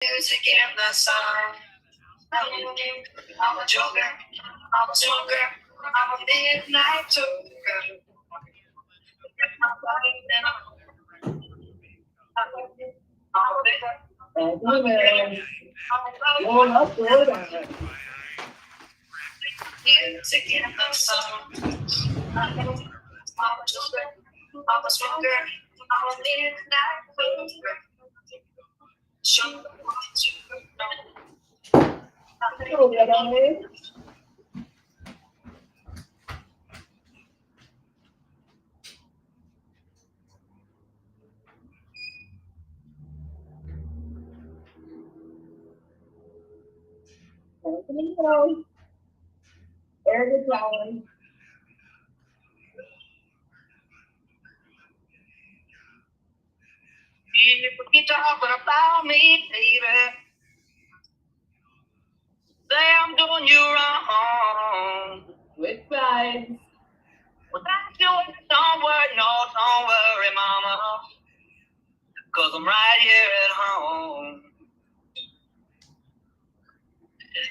Music in the sun. I'm a joker. I'm a smoker. I'm a midnight toker. Music in the sun. I'm a joker. I'm a smoker. I'm a midnight toker. Show me what you know. Air guitar. You talking about me, baby. Say I'm doing you wrong. With vibes. Well, that's doing don't worry, no, don't worry, mama. Cause I'm right here at home.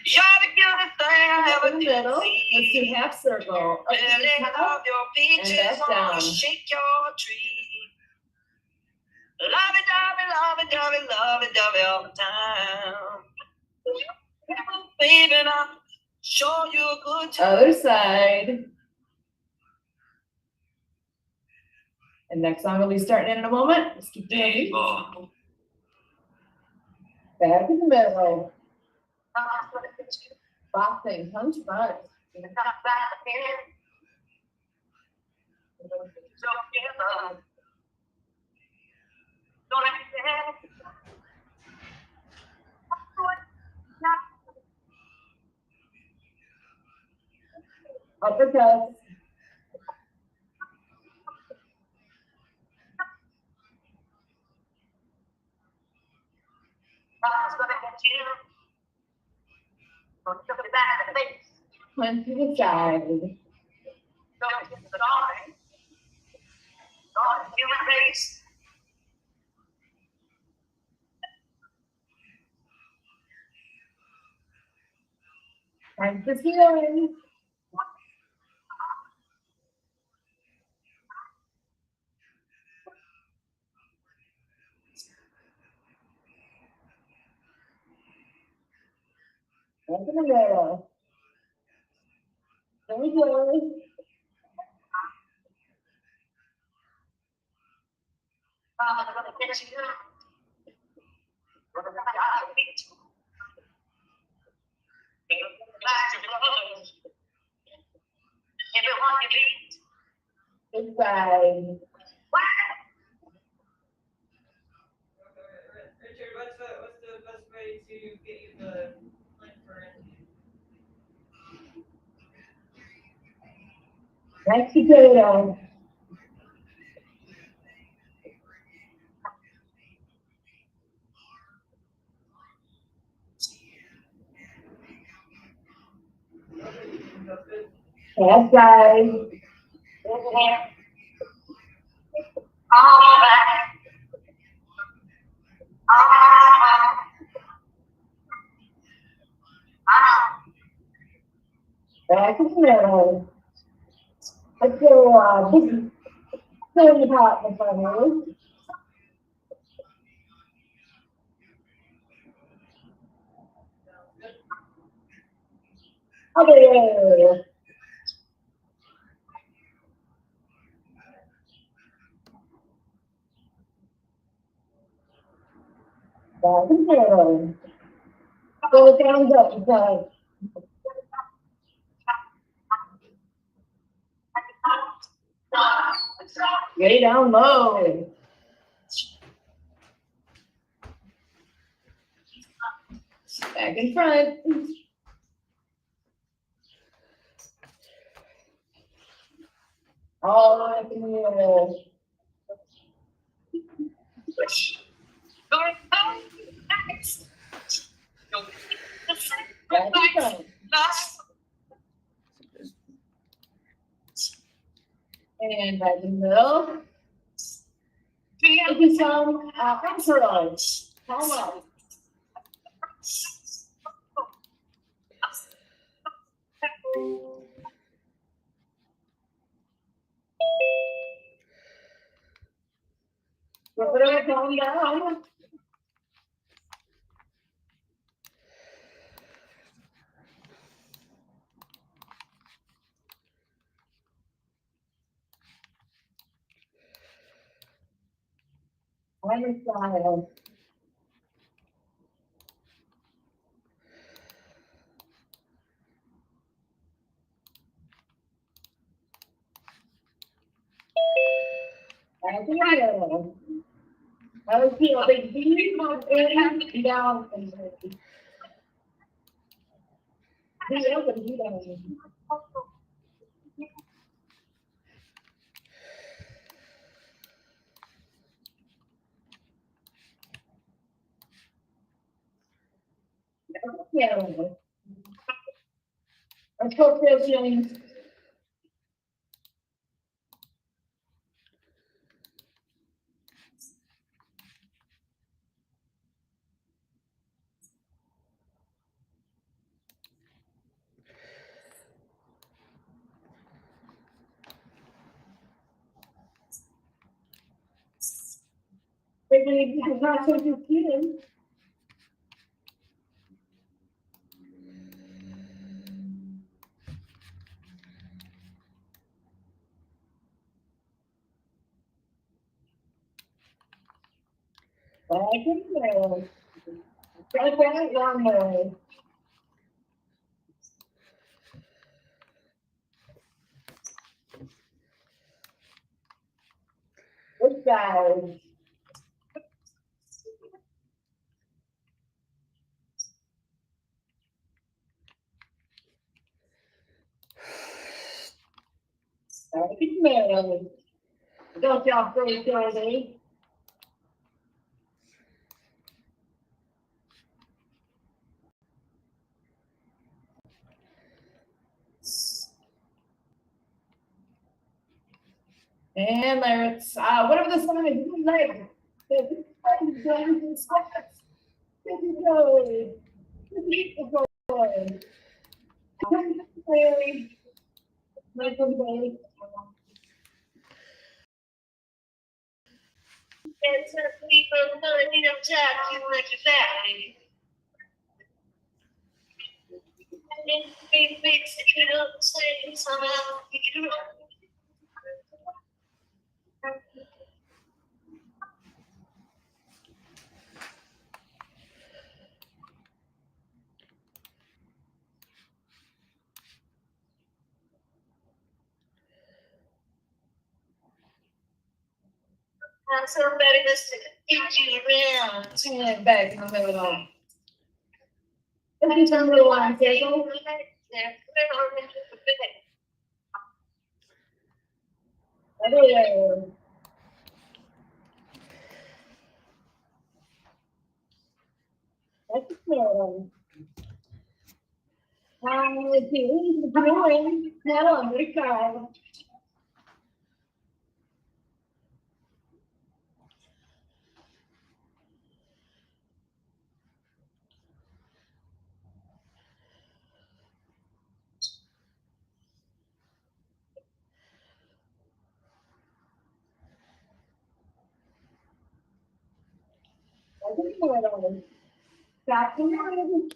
You're the cutest thing I ever In the did middle. Let's do half circle. Up to Really the love top. your features, and back down. shake your tree. Love it, dovey all the time. Baby, I'll show you a good time. Other side. And next song will be starting in a moment. Just keep doing it. Back in the middle. Boxing, punch, punch. Uppercut. Punch to the side. Time for healing. Back in the middle. There we go. Goodbye. Richard, what's the best way to get you the link for it? Next potato. Half side. Back in the middle. Let's go, fill the pot in front of you. Okay. Back in the middle. Go thumbs up inside. Way down low. Back in front. All the way up in the middle. Back in front. And back in the middle. Give me some, intros. How well? calm down. Other side. That's it. I was feel a big deep and down and be able to do that. Yeah. I'm still feeling. It's not so good feeling. But I can feel. I can't run away. This guy. I can smell. Don't y'all feel dirty? And lyrics. Whatever the song is, good leg. This is going squats. This is going. This is going. It's a people putting them jack you like a valley. And we fix it up, say somehow we can do it. Somebody must get you around. Turn it back in the middle. If you turn the line, say, everywhere. That's the middle. Let's see, doing. Now I'm going to try. That's the middle. Stop the middle.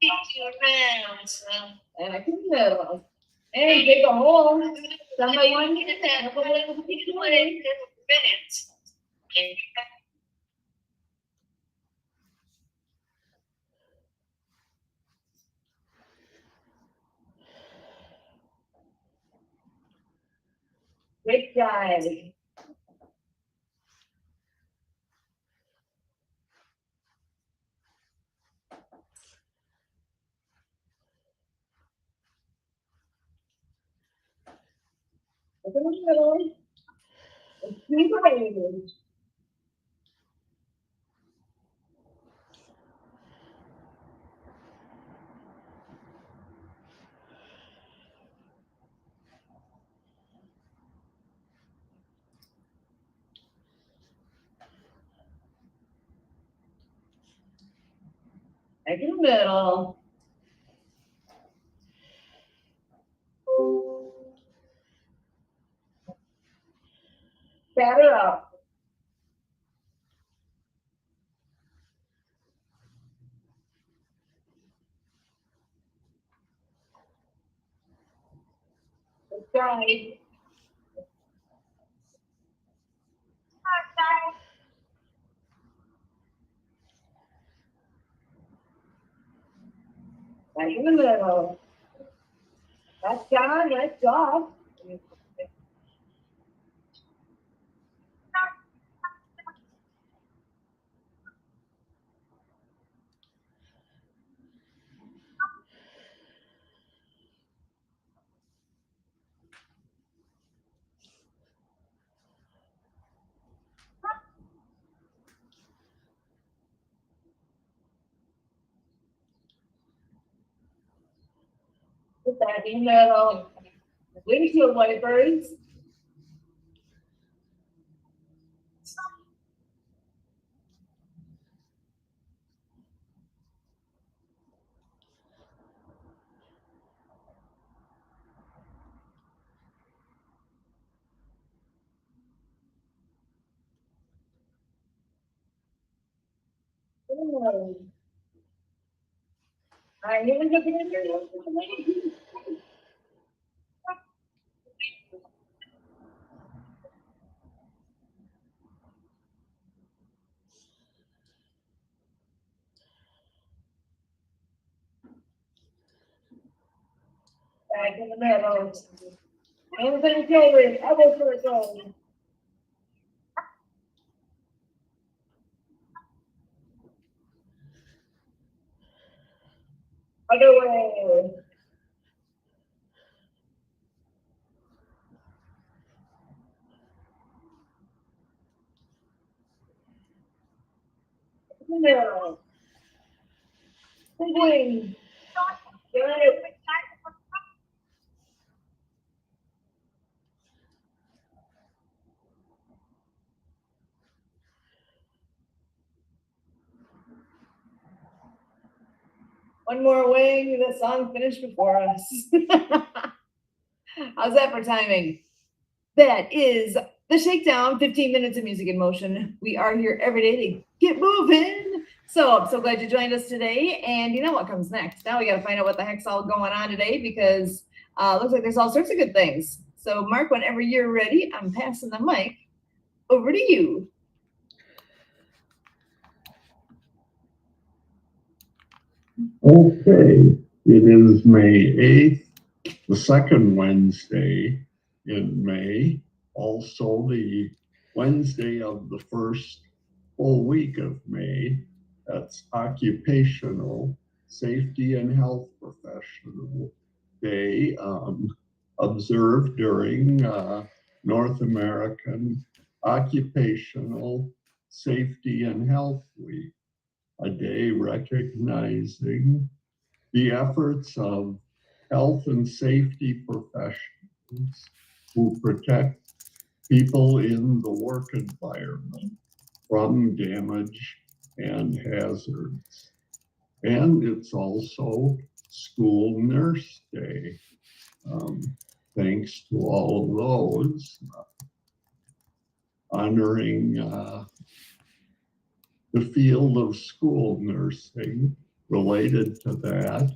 Get you around. And I can middle. And dig a hole. Somebody want me to tap What is it? Great guy. Look at the middle. It's separated. Back in the middle. Batter up. Let's go. Back in the middle. That's John, that's Josh. Back in the middle. Windshield wipers. All right, here we go. Back in the middle. Hands and shoulders, elbows for a goal. Other way. Middle. Wing. Good. One more wing. The song finished before us. How's that for timing? That is the Shakedown, 15 minutes of music in motion. We are here every day to get moving. So I'm so glad you joined us today. And you know what comes next? Now we got to find out what the heck's all going on today because looks like there's all sorts of good things. So Mark, whenever you're ready, I'm passing the mic over to you. Okay, it is May 8th, the second Wednesday in May, also the Wednesday of the first full week of May. That's Occupational Safety and Health Professional Day, observed during North American Occupational Safety and Health Week, a day recognizing the efforts of health and safety professionals who protect people in the work environment from damage and hazards. And it's also School Nurse Day. Thanks to all of those, honoring the field of school nursing. Related to that,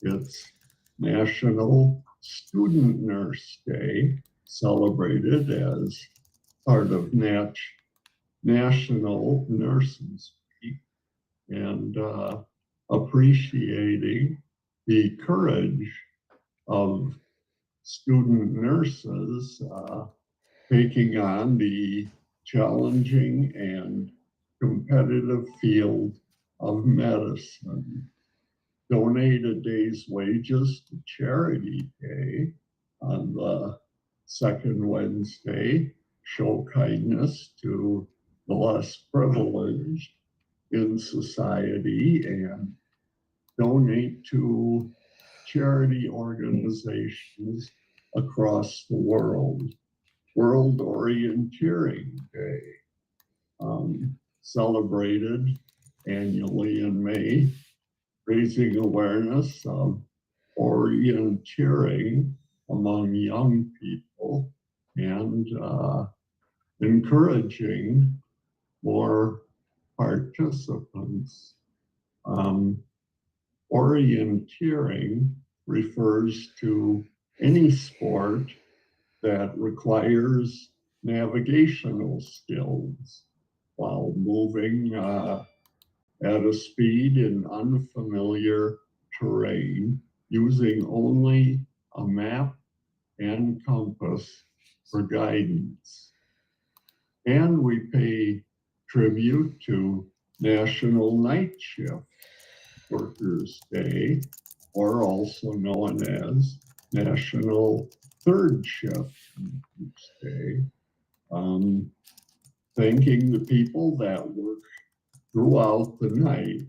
it's National Student Nurse Day, celebrated as part of National Nurses Week, and appreciating the courage of student nurses taking on the challenging and competitive field of medicine. Donate a day's wages to Charity Day on the second Wednesday. Show kindness to the less privileged in society and donate to charity organizations across the world. World Orienteering Day, celebrated annually in May, raising awareness of orienteering among young people and encouraging more participants. Orienteering refers to any sport that requires navigational skills while moving at a speed in unfamiliar terrain, using only a map and compass for guidance. And we pay tribute to National Night Shift Workers' Day, or also known as National Third Shift Workers' Day, thanking the people that work throughout the night.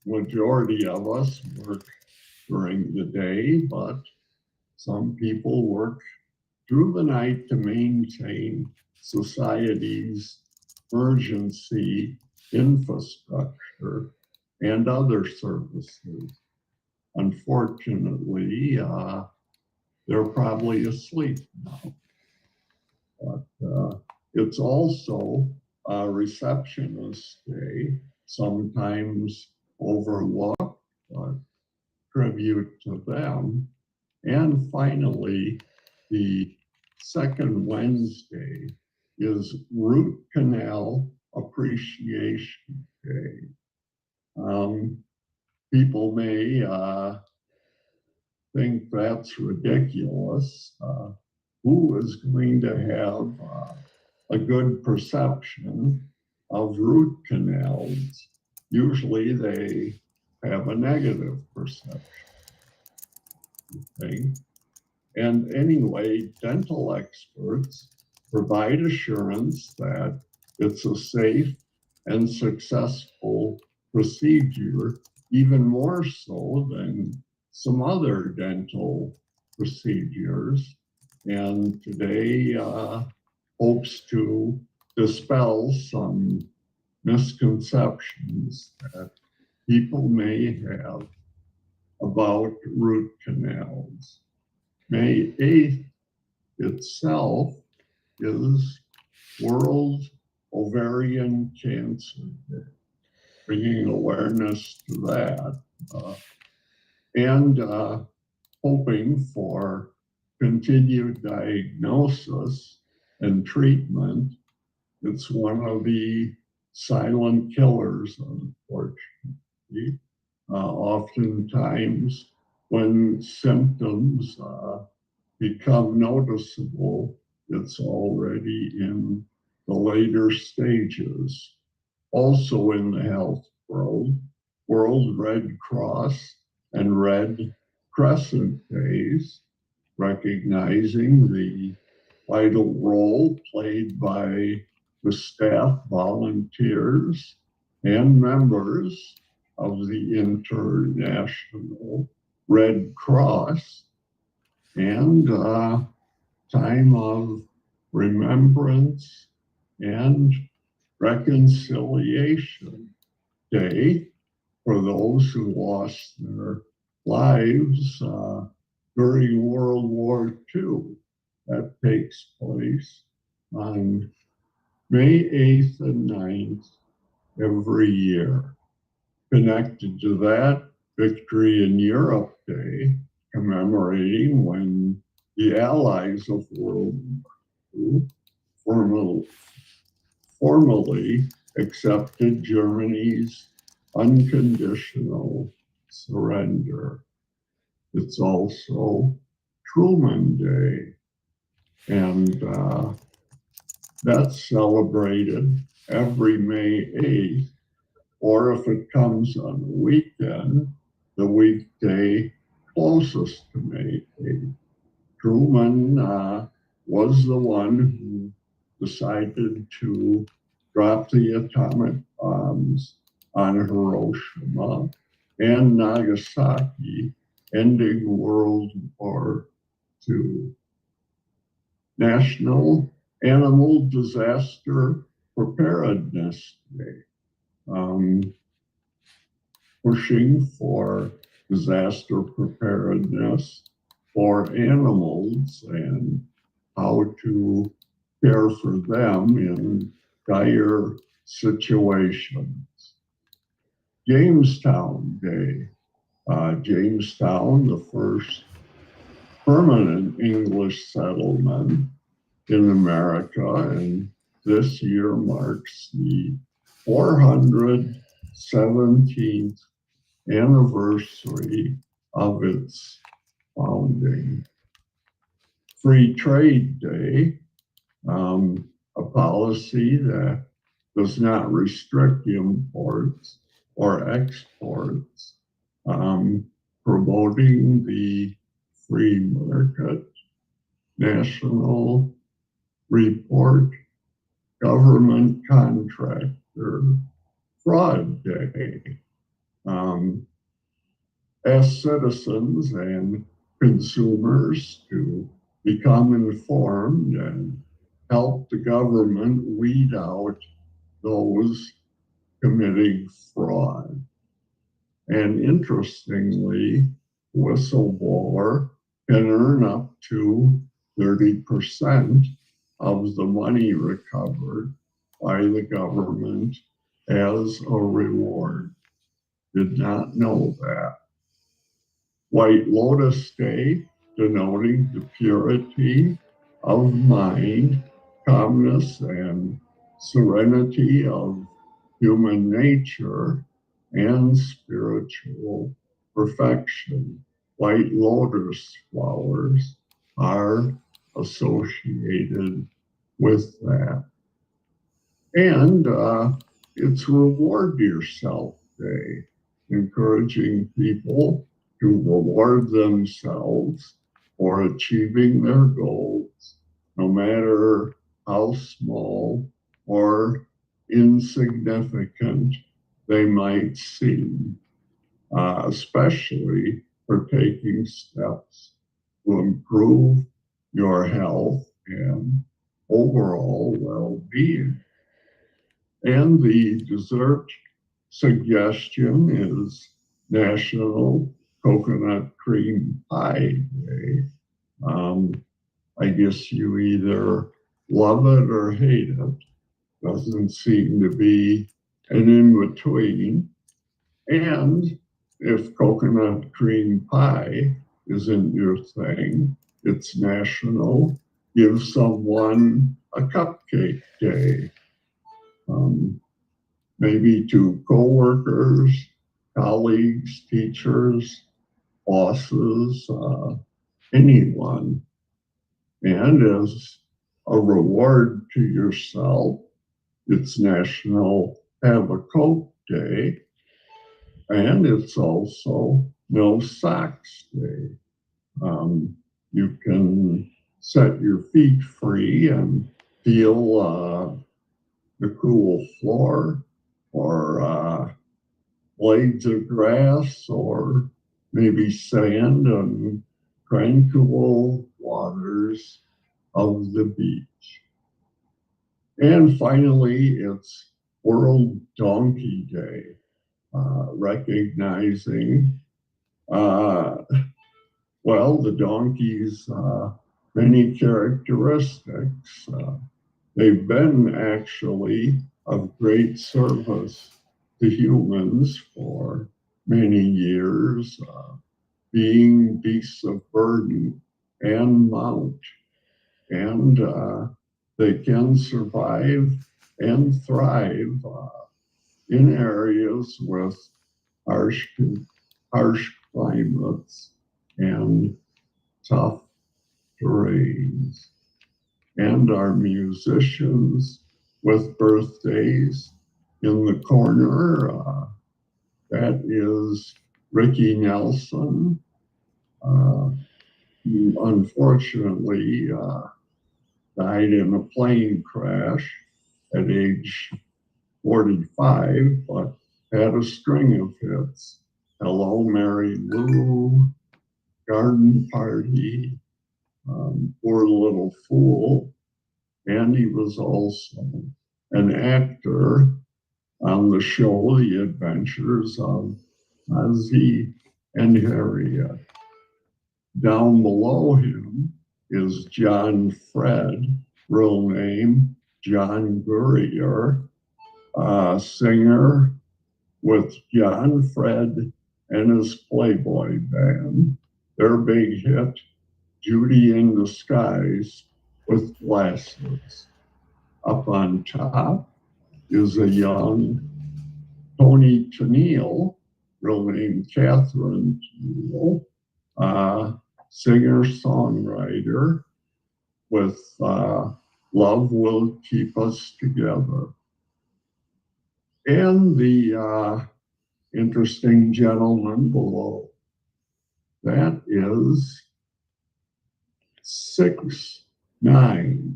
Majority of us work during the day, but some people work through the night to maintain society's emergency infrastructure and other services. Unfortunately, they're probably asleep now. But it's also a receptionist day, sometimes overlooked, but tribute to them. And finally, the second Wednesday is Root Canal Appreciation Day. People may think that's ridiculous. Who is going to have a good perception of root canals? Usually they have a negative perception. And anyway, dental experts provide assurance that it's a safe and successful procedure, even more so than some other dental procedures. And today hopes to dispel some misconceptions that people may have about root canals. May 8th itself is World Ovarian Cancer Day, bringing awareness to that and hoping for continued diagnosis and treatment. It's one of the silent killers, unfortunately. Oftentimes, when symptoms become noticeable, it's already in the later stages. Also in the health world, World Red Cross and Red Crescent Days, recognizing the vital role played by the staff, volunteers, and members of the International Red Cross, and time of remembrance and reconciliation day for those who lost their lives during World War II. That takes place on May 8th and 9th every year. Connected to that, Victory in Europe Day, commemorating when the Allies of World War II formally accepted Germany's unconditional surrender. It's also Truman Day, and that's celebrated every May 8th, or if it comes on a weekend, the weekday closest to May 8th. Truman was the one who decided to drop the atomic bombs on Hiroshima and Nagasaki, ending World War II. National Animal Disaster Preparedness Day. pushing for disaster preparedness for animals and how to care for them in dire situations. Jamestown Day. Jamestown, the first permanent English settlement in America, and this year marks the 417th anniversary of its founding. Free Trade Day, a policy that does not restrict imports or exports, promoting the free market. National Report Government Contractor Fraud Day. Ask citizens and consumers to become informed and help the government weed out those committing fraud. And interestingly, whistleblower can earn up to 30% of the money recovered by the government as a reward. Did not know that. White Lotus Day, denoting the purity of mind, calmness, and serenity of human nature and spiritual perfection. White lotus flowers are associated with that. And it's Reward Yourself Day, encouraging people to reward themselves for achieving their goals, no matter how small or insignificant they might seem, especially for taking steps to improve your health and overall well-being. And the dessert suggestion is National Coconut Cream Pie Day. I guess you either love it or hate it. Doesn't seem to be an in-between. And if coconut cream pie isn't your thing, it's National Give Someone a Cupcake Day. Maybe to coworkers, colleagues, teachers, bosses, anyone. And as a reward to yourself, it's National Have a Coke Day, and it's also No Socks Day. You can set your feet free and feel the cool floor or blades of grass or maybe sand and tranquil waters of the beach. And finally, it's World Donkey Day, recognizing, the donkey's many characteristics. They've been actually of great service to humans for many years, being beasts of burden and mount. And they can survive and thrive in areas with harsh climates and tough terrains. And our musicians with birthdays in the corner, that is Ricky Nelson, who unfortunately died in a plane crash at age 45, but had a string of hits. Hello, Mary Lou, Garden Party, Poor Little Fool, and he was also an actor on the show The Adventures of Ozzy, and Harriet. Down below him is John Fred, real name John Gurrier, singer with John Fred and his Playboy band. Their big hit, Judy in Disguise with Glasses. Up on top is a young Tony Tennille, real name Catherine Tennille, singer-songwriter with Love Will Keep Us Together. And the interesting gentleman below, that is 6ix9ine,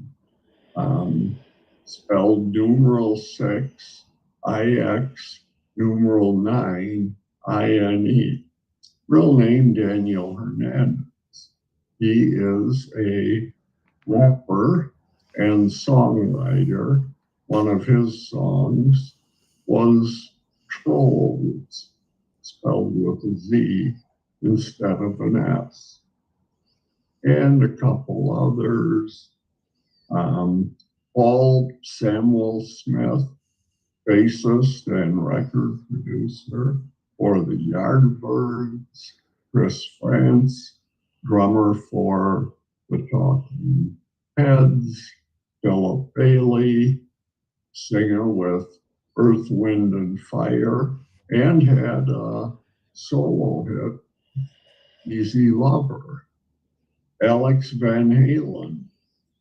spelled numeral 6, IX, numeral 9, INE. Real name Daniel Hernandez. He is a rapper and songwriter. One of his songs was Trolls, spelled with a Z instead of an S. And a couple others. Paul Samuel Smith, bassist and record producer for the Yardbirds. Chris France, drummer for the Talking Heads. Philip Bailey, singer with Earth, Wind, and Fire, and had a solo hit, Easy Lover. Alex Van Halen,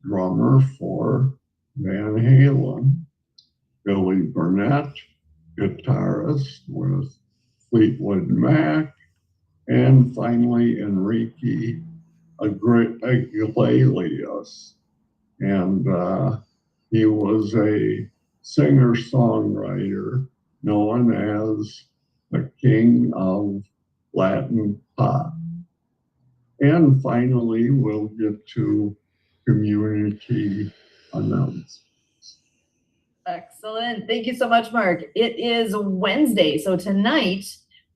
drummer for Van Halen. Billy Burnett, guitarist with Fleetwood Mac. And finally, Enrique Iglesias. And he was a singer-songwriter known as the King of Latin Pop. And finally, we'll get to community announcements. Excellent. Thank you so much, Mark. It is Wednesday, so tonight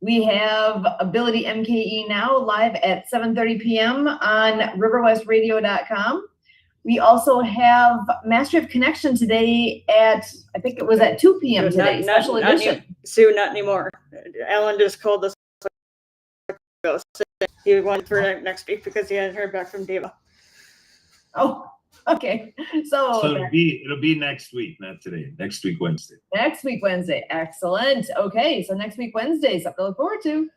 we have Ability MKE Now live at 7:30 p.m. on riverwestradio.com. We also have Mastery of Connection today at, I think it was at 2 p.m. today, special edition. Sue, not anymore. Alan just called us. He wanted for next week because he hadn't heard back from Deva. Oh, okay. So it'll be next week, not today. Next week, Wednesday. Next week, Wednesday. Excellent. Okay, so next week, Wednesday, something to look forward to.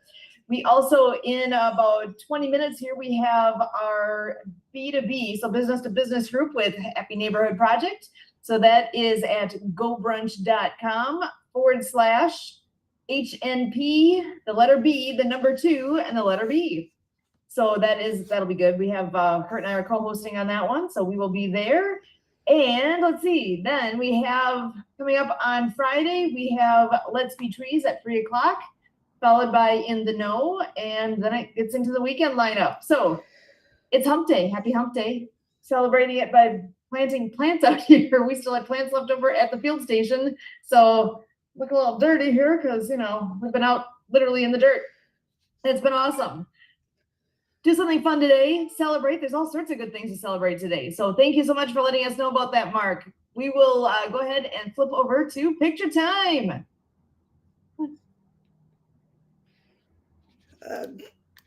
We also, in about 20 minutes here, we have our B2B, so business to business group with Happy Neighborhood Project. So that is at gobrunch.com/HNP, the letter B, the number 2, and the letter B. So that'll be good. We have Kurt and I are co-hosting on that one, so we will be there. And let's see, then we have coming up on Friday, we have Let's Be Trees at 3 o'clock, followed by In the Know, and then it gets into the weekend lineup. So it's Hump Day. Happy Hump Day. Celebrating it by planting plants out here. We still have plants left over at the field station, so look a little dirty here because, we've been out literally in the dirt. It's been awesome. Do something fun today, celebrate. There's all sorts of good things to celebrate today. So thank you so much for letting us know about that, Mark. We will go ahead and flip over to picture time.